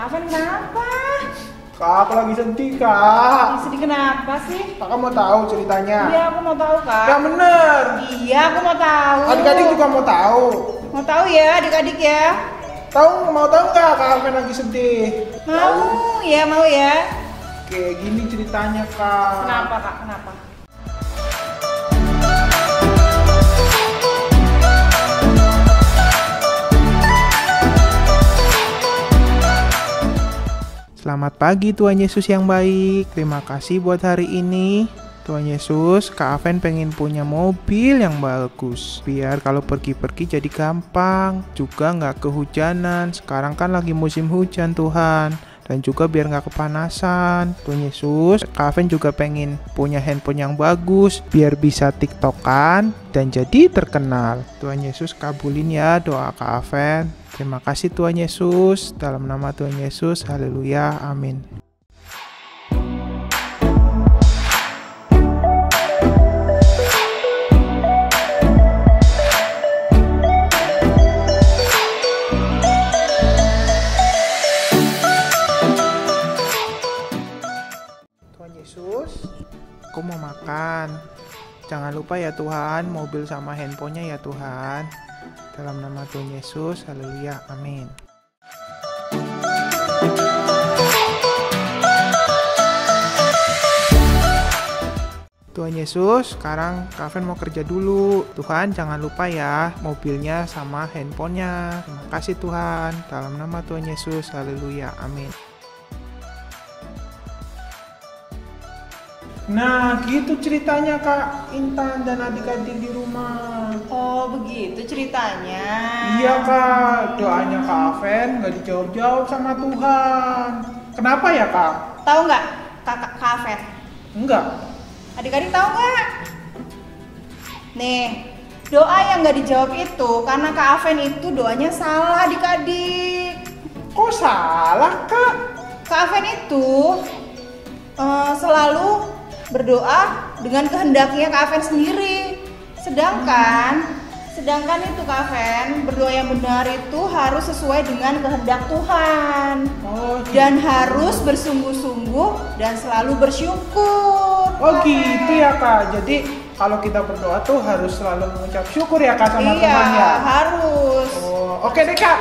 Kak Aven kenapa? Kak, aku lagi sedih, Kak. Sedih kenapa sih? Kakak mau tahu ceritanya? Iya, aku mau tahu, Kak. Yang bener. Iya, aku mau tahu. Adik-adik juga mau tahu. Mau tahu ya, adik-adik ya? Mau tahu nggak Kak Aven lagi sedih? Mau ya. Kayak gini ceritanya, Kak. Kenapa, Kak? Kenapa? Selamat pagi Tuhan Yesus yang baik. Terima kasih buat hari ini. Tuhan Yesus, Kak Aven pengen punya mobil yang bagus. Biar kalau pergi-pergi jadi gampang. Juga nggak kehujanan. Sekarang kan lagi musim hujan Tuhan. Dan juga biar nggak kepanasan. Tuhan Yesus, Kak Aven juga pengen punya handphone yang bagus. Biar bisa tiktokan dan jadi terkenal. Tuhan Yesus kabulin ya doa Kak Aven. Terima kasih Tuhan Yesus, dalam nama Tuhan Yesus, haleluya, amin. Tuhan Yesus, aku mau makan. Jangan lupa ya Tuhan, mobil sama handphonenya ya Tuhan. Dalam nama Tuhan Yesus, haleluya, amin. Tuhan Yesus, sekarang Kak Aven mau kerja dulu. Tuhan, jangan lupa ya, mobilnya sama handphonenya. Terima kasih Tuhan. Dalam nama Tuhan Yesus, haleluya, amin. Nah, gitu ceritanya Kak Intan dan adik-adik di rumah. Oh, begitu ceritanya. Iya Kak, doanya Kak Aven gak dijawab-jawab sama Tuhan. Kenapa ya Kak? Tahu nggak, Kak Aven? Enggak. Adik-adik tahu nggak? Nih, doa yang nggak dijawab itu karena Kak Aven itu doanya salah adik-adik. Kok salah Kak? Kak Aven itu selalu berdoa dengan kehendaknya Kak Aven sendiri. Sedangkan itu Kak Aven, berdoa yang benar itu harus sesuai dengan kehendak Tuhan. Oh, gitu. Dan harus bersungguh-sungguh dan selalu bersyukur. Oh gitu ya Kak. Jadi kalau kita berdoa tuh harus selalu mengucap syukur ya Kak sama Tuhan ya. Iya, harus. Oh, oke deh Kak.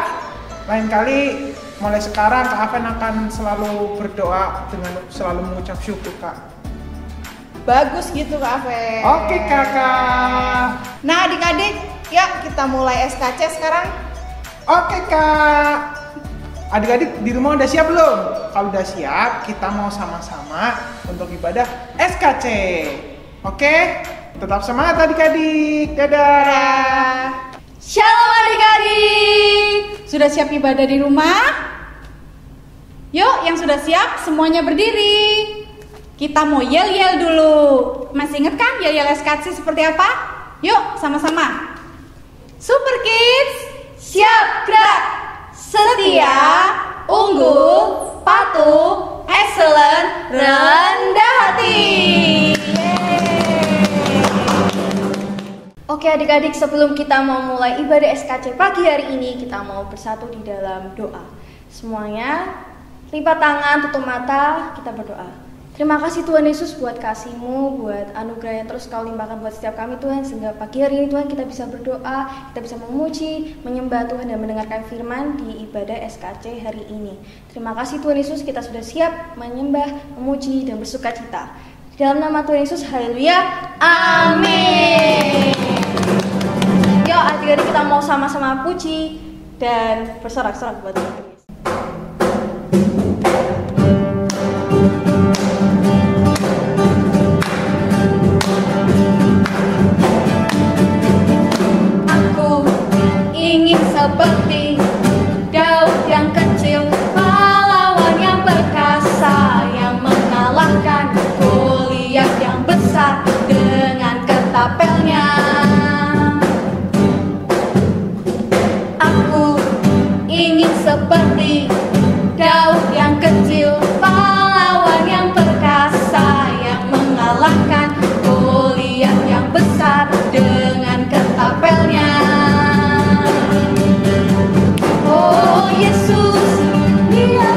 Lain kali mulai sekarang Kak Aven akan selalu berdoa dengan selalu mengucap syukur Kak. Bagus gitu Kak Aven. Oke Kakak. Nah adik-adik, yuk kita mulai SKC sekarang. Oke Kak. Adik-adik di rumah udah siap belum? Kalau udah siap, kita mau sama-sama untuk ibadah SKC. Oke? Tetap semangat adik-adik. Dadah. Shalom adik-adik. Sudah siap ibadah di rumah? Yuk, yang sudah siap semuanya berdiri. Kita mau yel-yel dulu. Masih ingat kan yel-yel SKC seperti apa? Yuk, sama-sama. Super Kids, siap gerak. Setia, unggul, patuh, excellent, rendah hati. Oke adik-adik, sebelum kita mau mulai ibadah SKC pagi hari ini, kita mau bersatu di dalam doa. Semuanya lipat tangan, tutup mata, kita berdoa. Terima kasih Tuhan Yesus buat kasih-Mu, buat anugerah yang terus Kau limpahkan buat setiap kami Tuhan. Sehingga pagi hari ini Tuhan kita bisa berdoa, kita bisa memuji, menyembah Tuhan dan mendengarkan firman di ibadah SKC hari ini. Terima kasih Tuhan Yesus, kita sudah siap menyembah, memuji dan bersuka cita. Dalam nama Tuhan Yesus, haleluya, amin. Yuk adik-adik kita mau sama-sama puji dan bersorak-sorak buat Tuhan. Seperti Daud yang kecil, pahlawan yang perkasa, yang mengalahkan Goliat yang besar dengan ketapelnya. Aku ingin seperti Daud yang kecil, pahlawan yang perkasa, yang mengalahkan Goliat yang besar dengan ketapelnya. Oh Yesus, Dia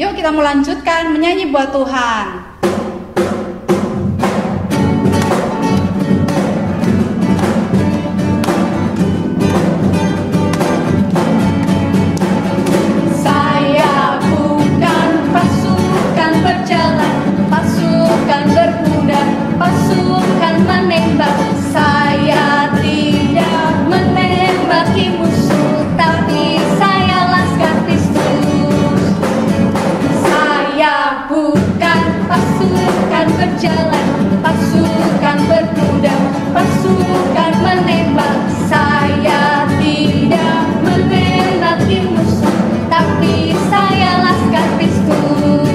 Yuk kita mau lanjutkan menyanyi buat Tuhan. Saya bukan pasukan berjalan, pasukan berkuda, pasukan menembak. Saya tidak menembaki musuh, tapi saya laskar Kristus. Saya bukan pasukan berjalan, pasukan berkuda, pasukan menembak. Saya tidak menembaki musuh, tapi saya laskar Kristus.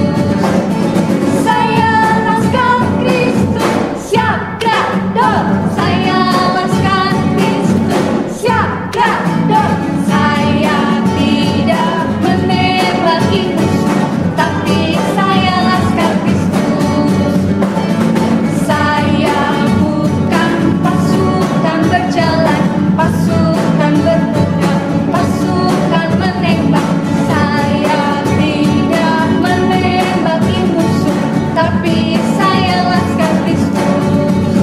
Saya laskar Kristus, siap gerak. Saya laskar Kristus, siap gerak. Saya tidak menembaki musuh, tapi saya laskar Kristus. Saya bukan pasukan berjalan, pasukan berkuda, pasukan menembak. Saya tidak menembaki musuh, tapi saya laskar Kristus.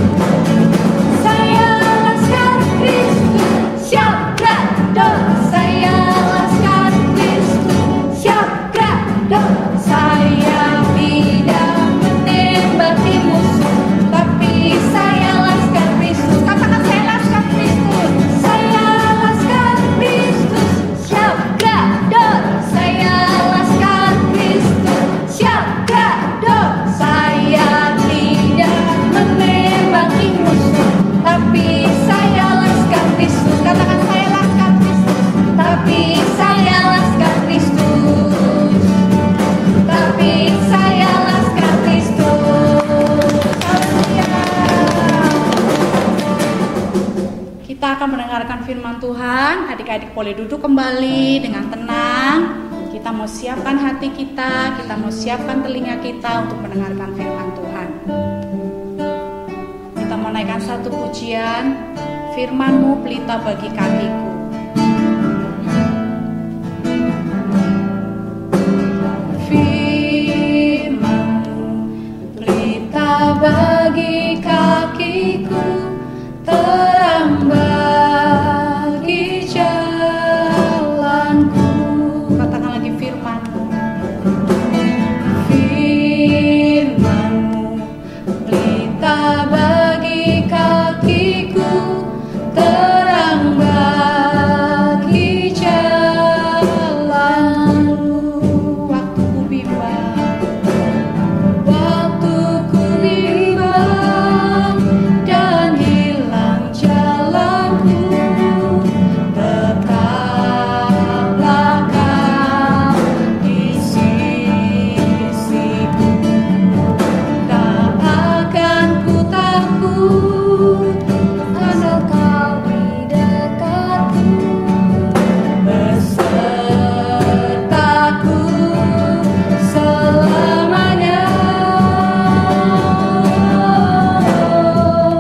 Saya laskar Kristus, siap gerak. Saya laskar Kristus, siap gerak. Saya tidak menembaki musuh, tapi saya laskar Kristus. Katakan saya laskar Kristus. Saya laskar Kristus, siap gerak. Saya laskar Kristus, siap gerak. Saya tidak menembaki musuh, tapi saya laskar Kristus. Katakan saya laskar Kristus, tapi saya laskar Kristus. Tapi saya laskar Kristus. Haleluya. Kita akan mendengarkan firman Tuhan. Adik-adik boleh duduk kembali dengan tenang. Kita mau siapkan hati kita mau siapkan telinga kita untuk mendengarkan firman Tuhan. Kita mau naikkan satu pujian, firman-Mu pelita bagi kakiku. Firman-Mu pelita bagi kakiku, terang bagi jalanku. Katakan lagi firman-Mu. Firman-Mu pelita bagi kakiku, terang bagi jalanku. Waktuku bimbang, Waktuku bimbang dan hilang jalanku, tetaplah Kau di sisiku. Tak akan ku takut, asal Kau di dekatku, besertaku selamanya.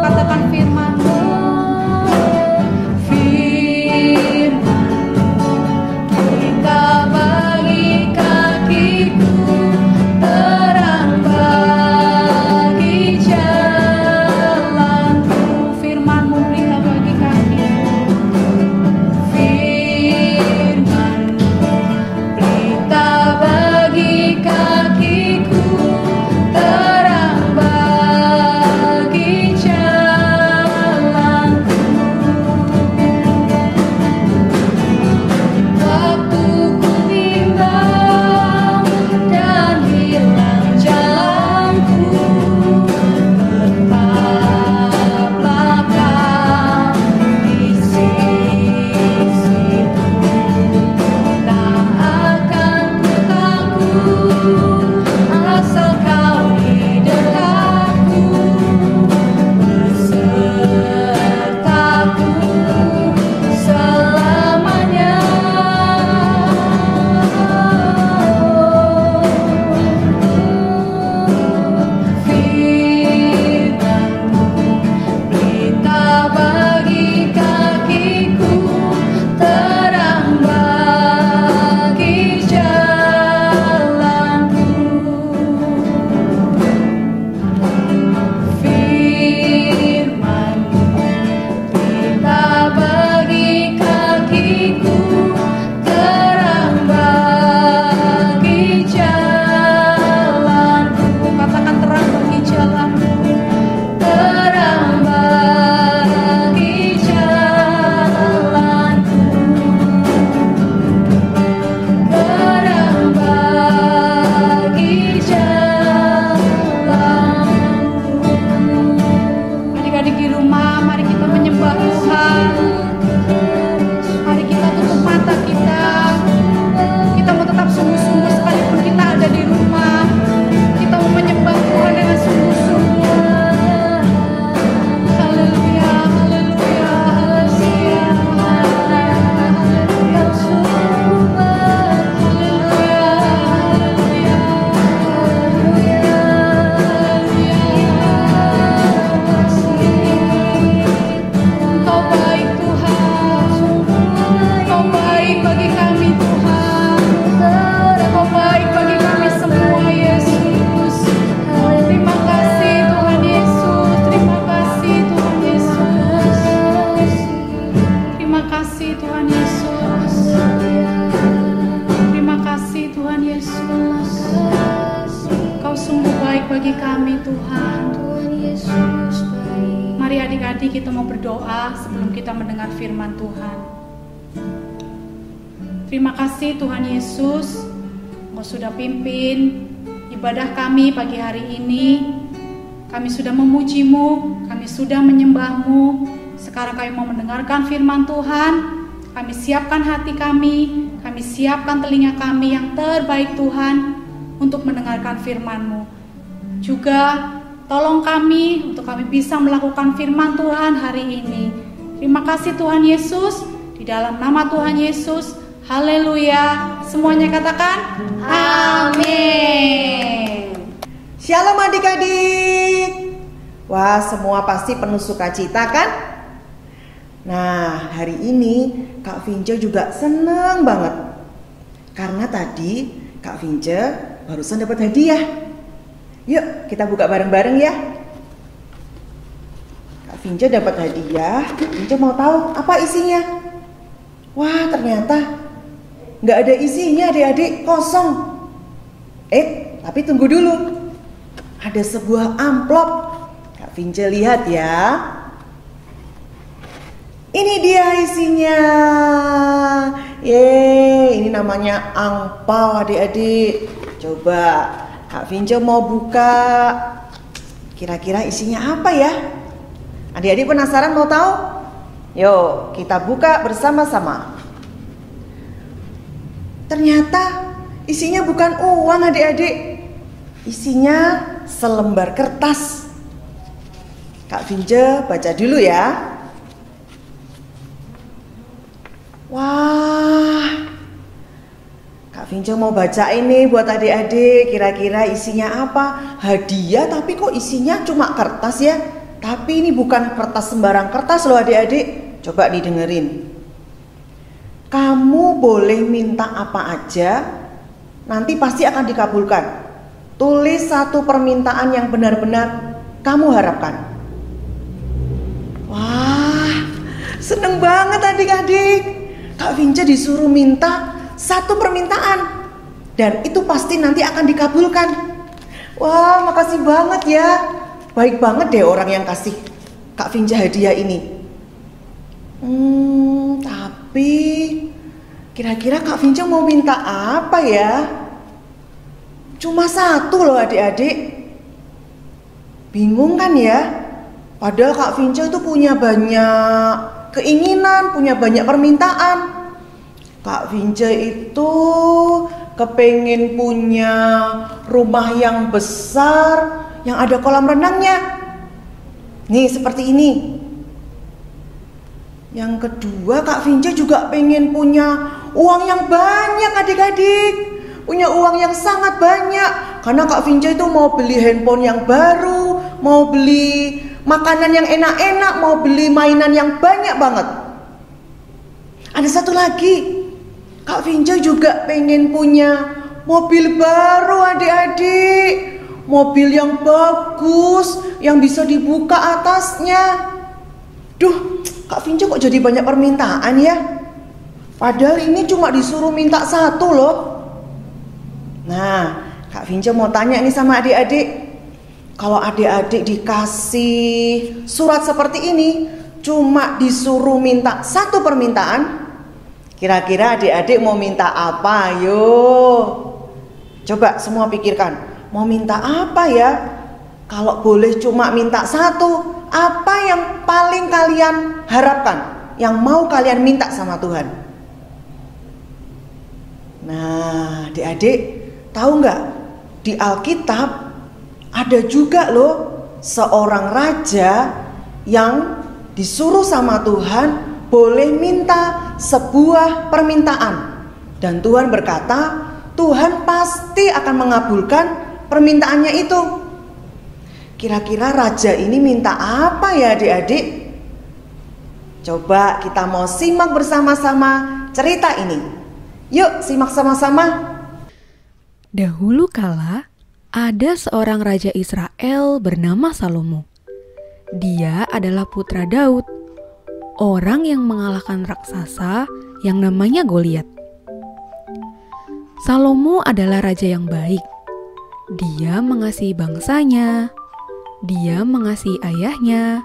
katakan firman-Mu. Firman-Mu pelita bagi kakiku, terang bagi jalanku. Firman-Mu pelita bagi kakiku. Firman-Mu pelita bagi kakiku, terang bagi jalanku. Waktuku bimbang dan hilang jalanku, tetaplah Kau di sisiku. Tak akan ku takut, asal Kau di dekatku, besertaku selamanya. Firman-Mu pelita bagi kakiku, terang bagi jalanku. bagi kami Tuhan. Tuhan Yesus baik. Mari adik-adik kita mau berdoa sebelum kita mendengar firman Tuhan. Terima kasih Tuhan Yesus, Engkau sudah pimpin ibadah kami pagi hari ini. Kami sudah memuji-Mu, kami sudah menyembah-Mu. Sekarang kami mau mendengarkan firman Tuhan. Kami siapkan hati kami siapkan telinga kami yang terbaik Tuhan untuk mendengarkan firman-Mu. Juga tolong kami untuk kami bisa melakukan firman Tuhan hari ini. Terima kasih Tuhan Yesus, di dalam nama Tuhan Yesus. Haleluya. Semuanya katakan amin. Shalom adik-adik. Wah, semua pasti penuh sukacita kan? Nah, hari ini Kak Vince juga senang banget. Karena tadi Kak Vince barusan dapat hadiah. Yuk, kita buka bareng-bareng ya. Kak Vince dapat hadiah. Vince mau tahu apa isinya? Wah, ternyata nggak ada isinya adik-adik, kosong. Tapi tunggu dulu. Ada sebuah amplop. Kak Vince lihat ya. Ini dia isinya. Ini namanya angpau adik-adik. Coba Kak Vince mau buka. Kira-kira isinya apa ya? Adik-adik penasaran mau tahu? Yuk kita buka bersama-sama. Ternyata isinya bukan uang adik-adik. Isinya selembar kertas. Kak Vince baca dulu ya. Wah, Kak Vince mau baca ini buat adik-adik. Kira-kira isinya apa? Hadiah tapi kok isinya cuma kertas ya? Tapi ini bukan kertas sembarang kertas loh adik-adik. Coba didengerin. Kamu boleh minta apa aja, nanti pasti akan dikabulkan. Tulis satu permintaan yang benar-benar kamu harapkan. Wah, seneng banget adik-adik. Kak Vince disuruh minta satu permintaan, dan itu pasti nanti akan dikabulkan. Wah, makasih banget ya. Baik banget deh orang yang kasih Kak Vince hadiah ini. Tapi kira-kira Kak Vince mau minta apa ya? Cuma satu loh adik-adik. Bingung kan ya? Padahal Kak Vince itu punya banyak keinginan, punya banyak permintaan. Kak Vince itu kepengen punya rumah yang besar, yang ada kolam renangnya. Nih seperti ini. Yang kedua, Kak Vince juga pengen punya uang yang banyak adik-adik. Punya uang yang sangat banyak. Karena Kak Vince itu mau beli handphone yang baru, mau beli makanan yang enak-enak, mau beli mainan yang banyak banget. Ada satu lagi, Kak Vince juga pengen punya mobil baru adik-adik. Mobil yang bagus, yang bisa dibuka atasnya. Duh, Kak Vince kok jadi banyak permintaan ya? Padahal ini cuma disuruh minta satu loh. Nah, Kak Vince mau tanya nih sama adik-adik. Kalau adik-adik dikasih surat seperti ini, cuma disuruh minta satu permintaan, kira-kira adik-adik mau minta apa? Yuk, coba semua pikirkan. Mau minta apa ya? Kalau boleh cuma minta satu, apa yang paling kalian harapkan? Yang mau kalian minta sama Tuhan? Nah, adik-adik tahu nggak? Di Alkitab ada juga loh seorang raja yang disuruh sama Tuhan boleh minta sebuah permintaan. Dan Tuhan berkata, Tuhan pasti akan mengabulkan permintaannya itu. Kira-kira raja ini minta apa ya adik-adik? Coba kita mau simak bersama-sama cerita ini. Yuk simak sama-sama. Dahulu kala ada seorang raja Israel bernama Salomo. Dia adalah putra Daud, orang yang mengalahkan raksasa yang namanya Goliat. Salomo adalah raja yang baik. dia mengasihi bangsanya, dia mengasihi ayahnya,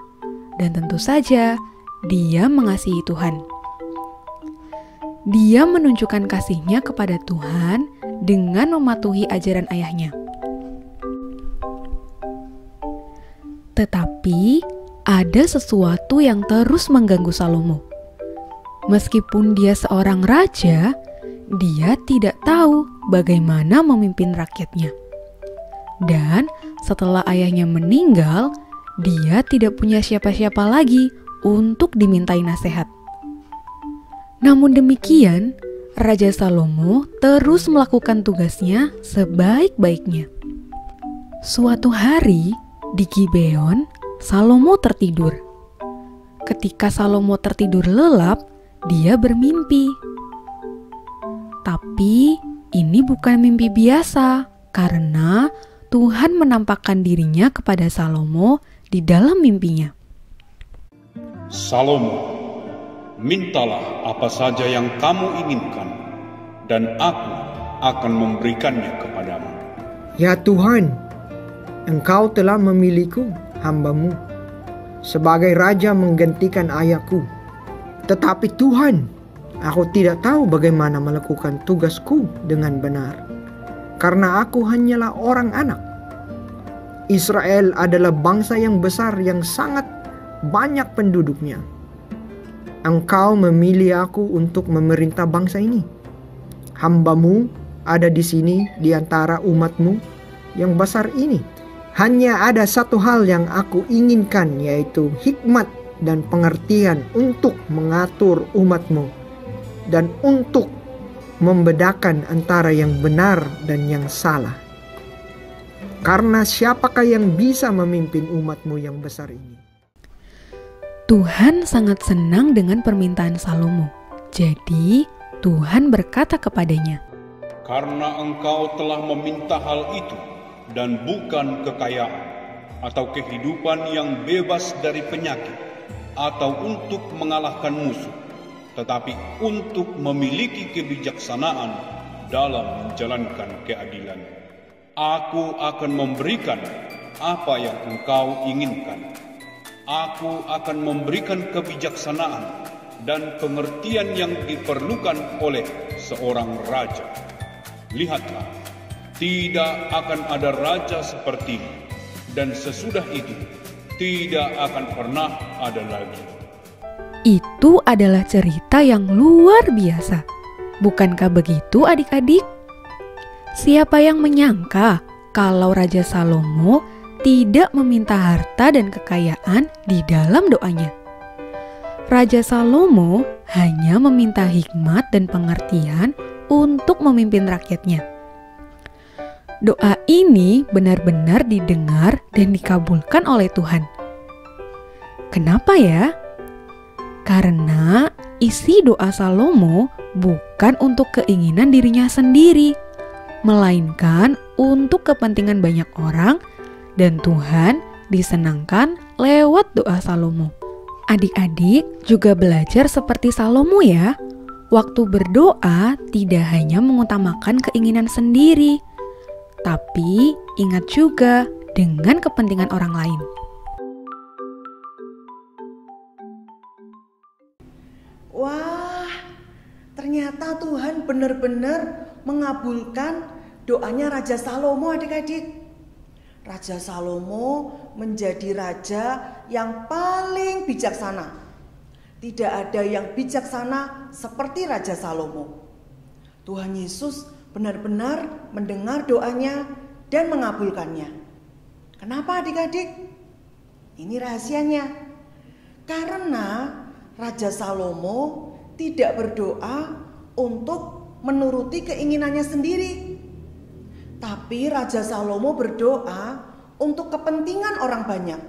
dan tentu saja dia mengasihi Tuhan. Dia menunjukkan kasihnya kepada Tuhan dengan mematuhi ajaran ayahnya. Tetapi ada sesuatu yang terus mengganggu Salomo. Meskipun dia seorang raja, dia tidak tahu bagaimana memimpin rakyatnya. Dan setelah ayahnya meninggal, dia tidak punya siapa-siapa lagi untuk dimintai nasihat. Namun demikian, Raja Salomo terus melakukan tugasnya sebaik-baiknya. Suatu hari di Gibeon, Salomo tertidur. Ketika Salomo tertidur lelap, dia bermimpi. Tapi ini bukan mimpi biasa, karena Tuhan menampakkan dirinya kepada Salomo di dalam mimpinya. Salomo, mintalah apa saja yang kamu inginkan, dan aku akan memberikannya kepadamu. Ya Tuhan, Engkau telah memilihku, hamba-Mu, sebagai raja menggantikan ayahku. Tetapi Tuhan, aku tidak tahu bagaimana melakukan tugasku dengan benar, karena aku hanyalah orang anak. Israel adalah bangsa yang besar yang sangat banyak penduduknya. Engkau memilih aku untuk memerintah bangsa ini. Hamba-Mu ada di sini di antara umat-Mu yang besar ini. Hanya ada satu hal yang aku inginkan, yaitu hikmat dan pengertian untuk mengatur umat-Mu dan untuk membedakan antara yang benar dan yang salah. Karena siapakah yang bisa memimpin umat-Mu yang besar ini? Tuhan sangat senang dengan permintaan Salomo. Jadi Tuhan berkata kepadanya, Karena engkau telah meminta hal itu, dan bukan kekayaan atau kehidupan yang bebas dari penyakit, atau untuk mengalahkan musuh, tetapi untuk memiliki kebijaksanaan dalam menjalankan keadilan. Aku akan memberikan apa yang engkau inginkan. Aku akan memberikan kebijaksanaan dan pengertian yang diperlukan oleh seorang raja. Lihatlah, tidak akan ada raja sepertimu, dan sesudah itu tidak akan pernah ada lagi. itu adalah cerita yang luar biasa. Bukankah begitu adik-adik? Siapa yang menyangka kalau Raja Salomo tidak meminta harta dan kekayaan di dalam doanya? Raja Salomo hanya meminta hikmat dan pengertian untuk memimpin rakyatnya. Doa ini benar-benar didengar dan dikabulkan oleh Tuhan. Kenapa ya? Karena isi doa Salomo bukan untuk keinginan dirinya sendiri, melainkan untuk kepentingan banyak orang, dan Tuhan disenangkan lewat doa Salomo. Adik-adik juga belajar seperti Salomo ya. Waktu berdoa tidak hanya mengutamakan keinginan sendiri, tapi ingat juga dengan kepentingan orang lain. Wah, ternyata Tuhan benar-benar mengabulkan doanya Raja Salomo, adik-adik. Raja Salomo menjadi raja yang paling bijaksana. Tidak ada yang bijaksana seperti Raja Salomo. Tuhan Yesus benar-benar mendengar doanya dan mengabulkannya. Kenapa adik-adik? Ini rahasianya. Karena Raja Salomo tidak berdoa untuk menuruti keinginannya sendiri. Tapi Raja Salomo berdoa untuk kepentingan orang banyak.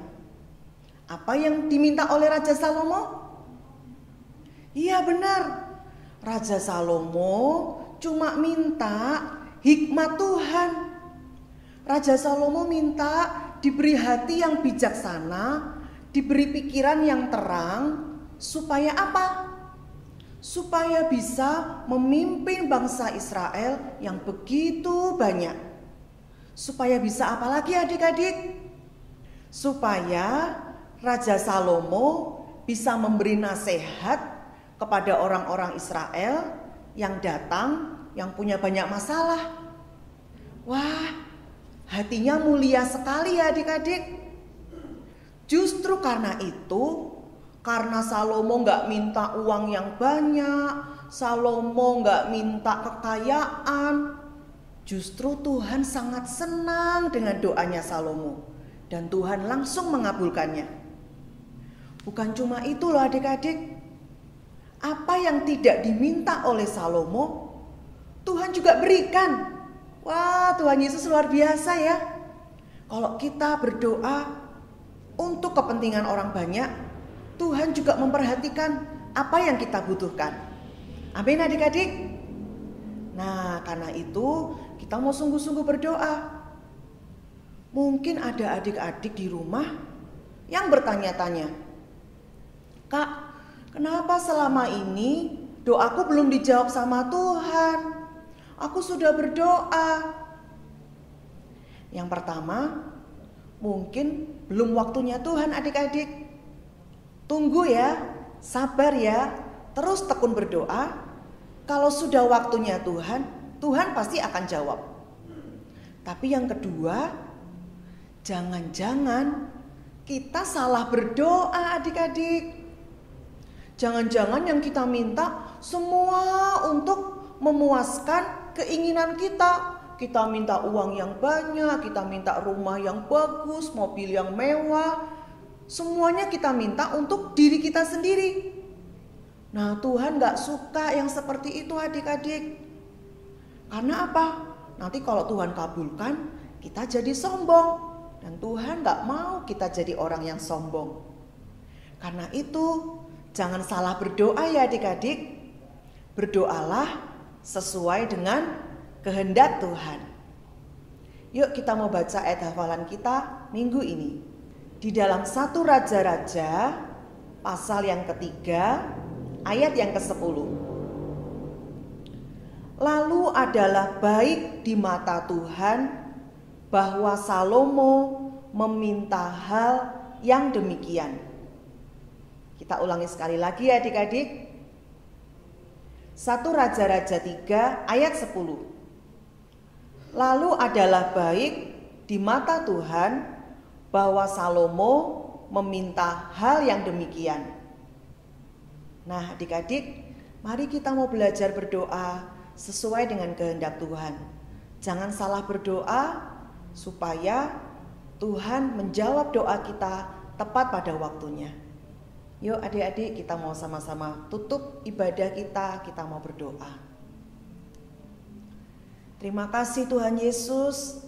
Apa yang diminta oleh Raja Salomo? Iya benar. Raja Salomo cuma minta hikmat Tuhan. Raja Salomo minta diberi hati yang bijaksana, diberi pikiran yang terang, supaya apa? Supaya bisa memimpin bangsa Israel yang begitu banyak. Supaya bisa apa lagi adik-adik? Supaya Raja Salomo bisa memberi nasihat kepada orang-orang Israel yang datang, yang punya banyak masalah. Wah, hatinya mulia sekali ya adik-adik. Justru karena itu, karena Salomo gak minta uang yang banyak, Salomo gak minta kekayaan, justru Tuhan sangat senang dengan doanya Salomo. Dan Tuhan langsung mengabulkannya. Bukan cuma itu loh adik-adik. Apa yang tidak diminta oleh Salomo, Tuhan juga berikan. Wah, Tuhan Yesus luar biasa ya. Kalau kita berdoa untuk kepentingan orang banyak, Tuhan juga memperhatikan apa yang kita butuhkan. Amin adik-adik. Nah, karena itu kita mau sungguh-sungguh berdoa. Mungkin ada adik-adik di rumah yang bertanya-tanya, Kak, kenapa selama ini doaku belum dijawab sama Tuhan? Aku sudah berdoa. Yang pertama, mungkin belum waktunya Tuhan adik-adik. Tunggu ya, sabar ya, terus tekun berdoa. Kalau sudah waktunya Tuhan, Tuhan pasti akan jawab. Tapi yang kedua, jangan-jangan kita salah berdoa adik-adik. Jangan-jangan yang kita minta semua untuk memuaskan keinginan kita. Kita minta uang yang banyak, kita minta rumah yang bagus, mobil yang mewah. Semuanya kita minta untuk diri kita sendiri. Nah, Tuhan gak suka yang seperti itu adik-adik. Karena apa? Nanti kalau Tuhan kabulkan, kita jadi sombong. Dan Tuhan gak mau kita jadi orang yang sombong. Karena itu, jangan salah berdoa ya adik-adik. Berdoalah sesuai dengan kehendak Tuhan. Yuk kita mau baca ayat hafalan kita minggu ini. Di dalam 1 Raja-Raja pasal yang ketiga ayat yang ke-10. Lalu adalah baik di mata Tuhan bahwa Salomo meminta hal yang demikian. Kita ulangi sekali lagi ya adik-adik. 1 Raja-Raja 3 ayat 10. Lalu adalah baik di mata Tuhan bahwa Salomo meminta hal yang demikian. Nah adik-adik, mari kita mau belajar berdoa sesuai dengan kehendak Tuhan. Jangan salah berdoa, supaya Tuhan menjawab doa kita tepat pada waktunya. Yuk adik-adik kita mau sama-sama tutup ibadah kita mau berdoa. Terima kasih Tuhan Yesus,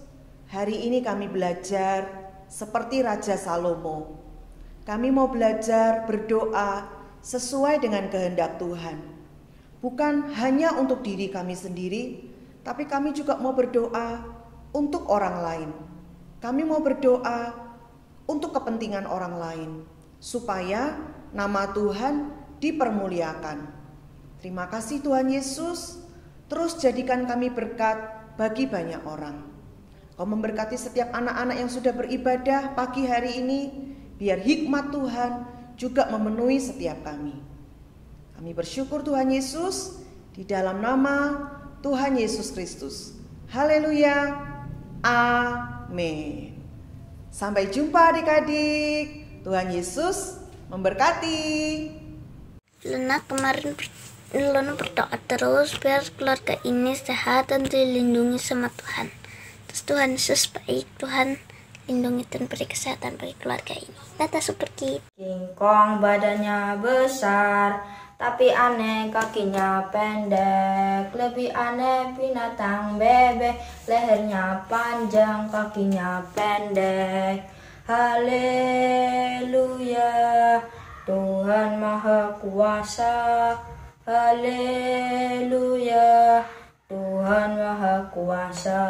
hari ini kami belajar seperti Raja Salomo. Kami mau belajar berdoa sesuai dengan kehendak Tuhan. Bukan hanya untuk diri kami sendiri, tapi kami juga mau berdoa untuk orang lain. Kami mau berdoa untuk kepentingan orang lain, supaya nama Tuhan dipermuliakan. Terima kasih Tuhan Yesus, terus jadikan kami berkat bagi banyak orang. Kau memberkati setiap anak-anak yang sudah beribadah pagi hari ini, biar hikmat Tuhan juga memenuhi setiap kami. Kami bersyukur Tuhan Yesus, di dalam nama Tuhan Yesus Kristus. Haleluya. Amin. Sampai jumpa adik-adik. Tuhan Yesus memberkati. Luna kemarin berdoa terus biar keluarga ini sehat dan dilindungi sama Tuhan. Terus Tuhan Yesus baik, Tuhan lindungi dan beri kesehatan bagi keluarga ini. Tata Super Kid. King Kong badannya besar, tapi aneh kakinya pendek. Lebih aneh binatang bebek, lehernya panjang, kakinya pendek. Haleluya, Tuhan Maha Kuasa. Haleluya, Tuhan Maha Kuasa.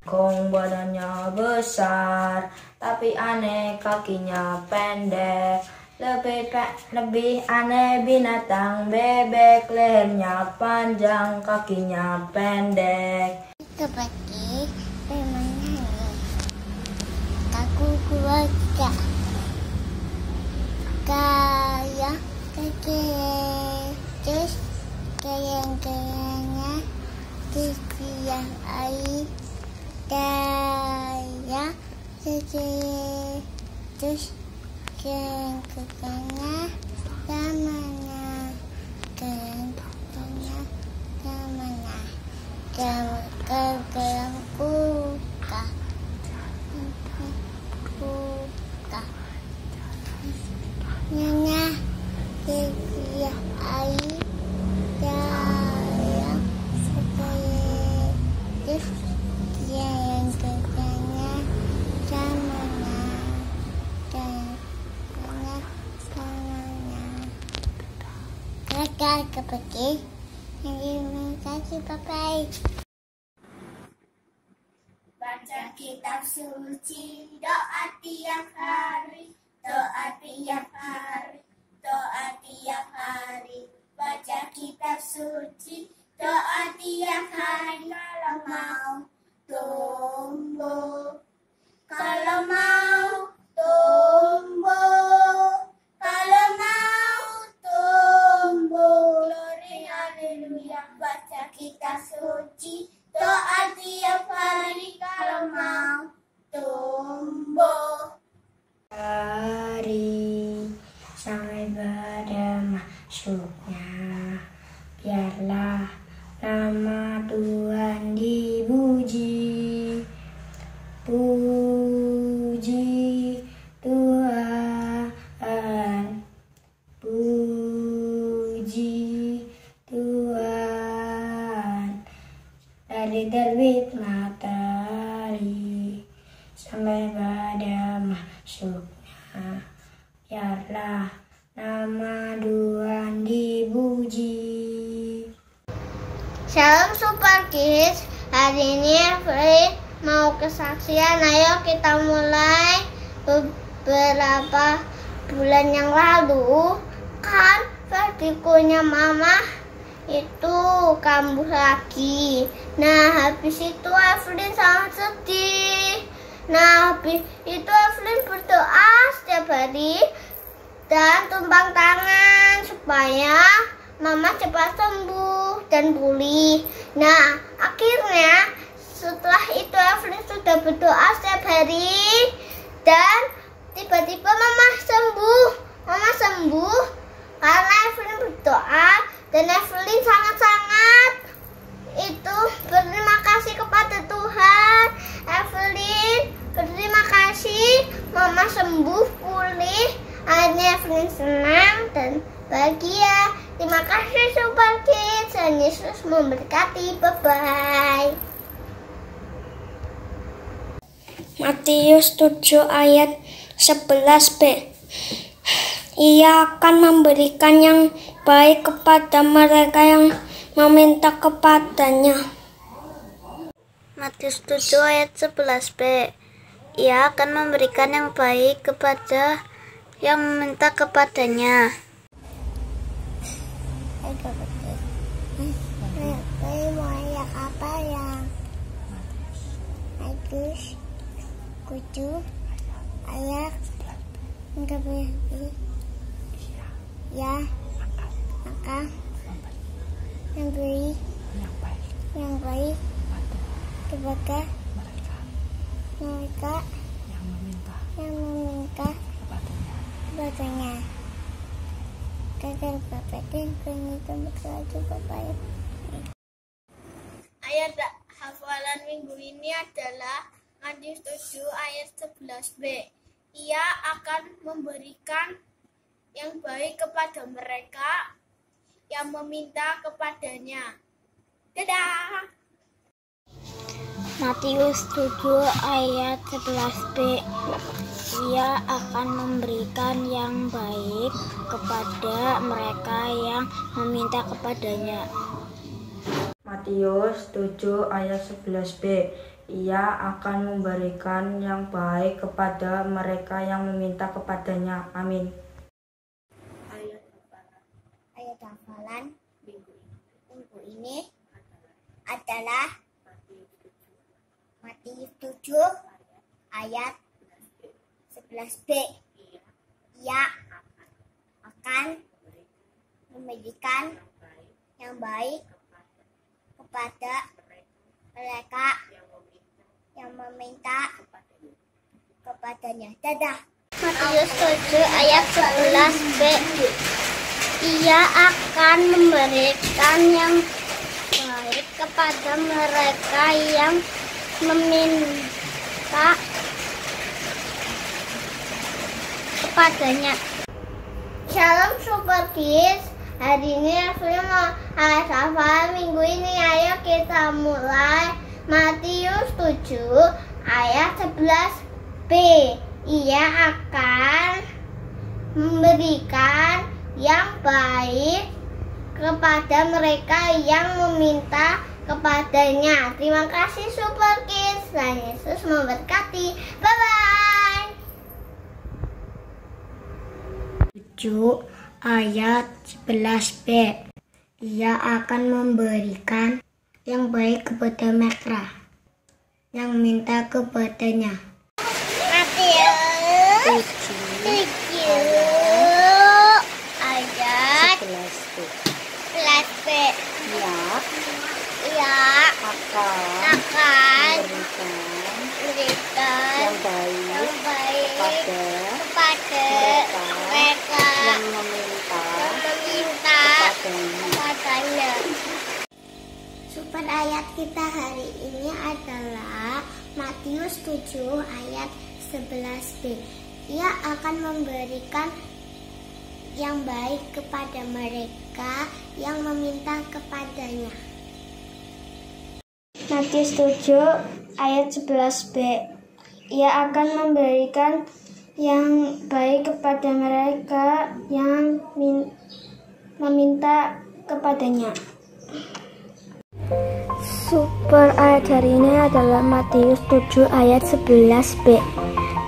Kong badannya besar, tapi aneh kakinya pendek. Lebih aneh binatang bebek, lehernya panjang, kakinya pendek. Itu bagi firman-Nya. Terus kekanya zamana kekanya zamana kegelam kuka nyonya kegiah air dalam supaya terus dia yang kekanya zamana Kakak kepekih, terima kasih papai. Baca kitab suci, doa tiap hari, doa tiap hari, doa tiap hari. Baca kitab suci, doa tiap hari. Kalau mau tumbuh, kalau mau tumbuh, kalau mau tumbuh. Glory haleluya. Baca kitab suci, doa tiap hari. Kalau mau tumbuh. Hari sampai pada masuknya, biarlah nama Tuhan dipuji. Puji Tuhan, puji Tuhan. Dari terbit matahari sampai pada masuknya, biarlah nama Tuhan dipuji. Shalom Super Kids, hari ini Fri mau kesaksian. Ayo kita mulai. Beberapa bulan yang lalu kan vertikunya mama itu kambuh lagi. Nah habis itu Evelyn sangat sedih. Nah habis itu Evelyn berdoa setiap hari dan tumpang tangan supaya mama cepat sembuh dan pulih. Nah akhirnya setelah itu Evelyn sudah berdoa setiap hari dan tiba-tiba mama sembuh. Mama sembuh karena Evelyn berdoa dan Evelyn sangat-sangat itu berterima kasih kepada Tuhan. Evelyn berterima kasih mama sembuh pulih. Akhirnya Evelyn senang dan bahagia. Terima kasih Super Kids. Tuhan Yesus memberkati. Bye-bye. Matius 7 ayat 11b. Ia akan memberikan yang baik kepada mereka yang meminta kepadanya. Matius 7 ayat 11b. Ia akan memberikan yang baik kepada yang meminta kepadanya. Ayat apa yang Matius 7 ayat 11b. Ya, maka memberi yang baik kepada mereka yang meminta kepadanya. Kakak Bapak dan itu berkata Bapak. Ayat hafalan minggu ini adalah Matius 7 ayat 11b. Ia akan memberikan yang baik kepada mereka yang meminta kepadanya. Dadah. Matius 7 ayat 11b. Ia akan memberikan yang baik kepada mereka yang meminta kepadanya. Matius 7 ayat 11b. Ia akan memberikan yang baik kepada mereka yang meminta kepadanya. Amin. Ayat hafalan minggu ini adalah Matius 7 ayat 11b. Ia akan memberikan yang baik kepada mereka yang meminta kepadanya. Dadah. Matius 7 ayat 11b. Ia akan memberikan yang baik kepada mereka yang meminta kepadanya. Shalom Super Kids. Hari ini aku mau hafal minggu ini. Ayo kita mulai Matius 7 ayat 11b. Ia akan memberikan yang baik kepada mereka yang meminta kepadanya. Terima kasih Super Kids, dan Yesus memberkati. Bye-bye. 7 ayat 11b. Ia akan memberikan yang baik kepada mereka yang minta kepadanya. Matius 7 ayat 11b. Ia akan memberikan yang baik kepada mereka yang meminta kepadanya. Super ayat kita hari ini adalah Matius 7 ayat 11b. Ia akan memberikan yang baik kepada mereka yang meminta kepadanya. Matius 7 ayat 11b. Ia akan memberikan yang baik kepada mereka yang meminta kepadanya. Super ayat hari ini adalah Matius 7 ayat 11b.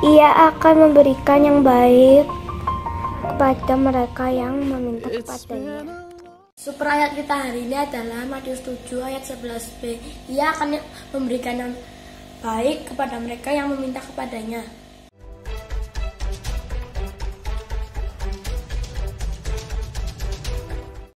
Ia akan memberikan yang baik kepada mereka yang meminta kepadanya. Super ayat kita hari ini adalah Matius 7 ayat 11b. Ia akan memberikan yang baik kepada mereka yang meminta kepadanya.